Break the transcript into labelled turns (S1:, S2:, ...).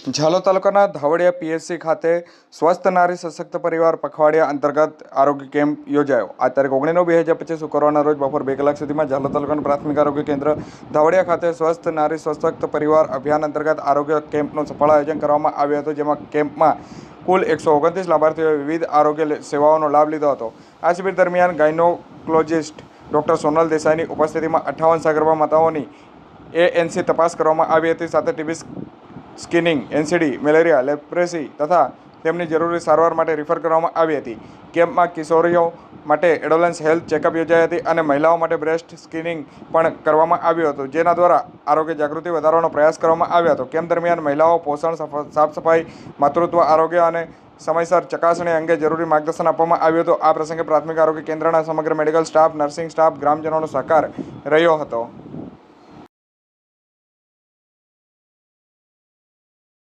S1: ઝાલોદ તાલુકાના ધાવડિયા પીએચસી ખાતે સ્વસ્થ નારી સશક્ત પરિવાર પખવાડિયા અંતર્ગત આરોગ્ય કેમ્પ યોજાયો। આ તારીખ 19/9/2025 શુક્રવારના રોજ બપોર 2 કલાક સુધીમાં ઝાલોદ તાલુકાનું પ્રાથમિક આરોગ્ય કેન્દ્ર ધાવડિયા ખાતે સ્વસ્થ નારી સશક્ત પરિવાર અભિયાન અંતર્ગત આરોગ્ય કેમ્પનું સફળ આયોજન કરવામાં આવ્યું હતું, જેમાં કેમ્પમાં કુલ 129 લાભાર્થીઓએ વિવિધ આરોગ્ય સેવાઓનો લાભ લીધો હતો। આ શિબિર દરમિયાન ગાયનોકોલોજિસ્ટ ડૉક્ટર સોનલ દેસાઈની ઉપસ્થિતિમાં 58 સગર્ભા માતાઓની ANC તપાસ કરવામાં આવી હતી, સાથે TB screening, NCD, malaria, leprosy તથા તેમની જરૂરી સારવાર માટે રિફર કરવામાં આવી હતી। કેમ્પમાં કિશોરીઓ માટે એડોલન્સ હેલ્થ ચેકઅપ યોજાઈ હતી અને મહિલાઓ માટે બ્રેસ્ટ સ્કિનિંગ પણ કરવામાં આવ્યું હતું, જેના દ્વારા આરોગ્ય જાગૃતિ વધારવાનો પ્રયાસ કરવામાં આવ્યો હતો। કેમ્પ દરમિયાન મહિલાઓ પોષણ, સાફ સફાઈ, માતૃત્વ આરોગ્ય અને સમયસર ચકાસણી અંગે જરૂરી માર્ગદર્શન આપવામાં આવ્યું હતું। આ પ્રસંગે પ્રાથમિક આરોગ્ય કેન્દ્રના સમગ્ર મેડિકલ સ્ટાફ, નર્સિંગ સ્ટાફ, ગ્રામજનોનો સહકાર રહ્યો હતો।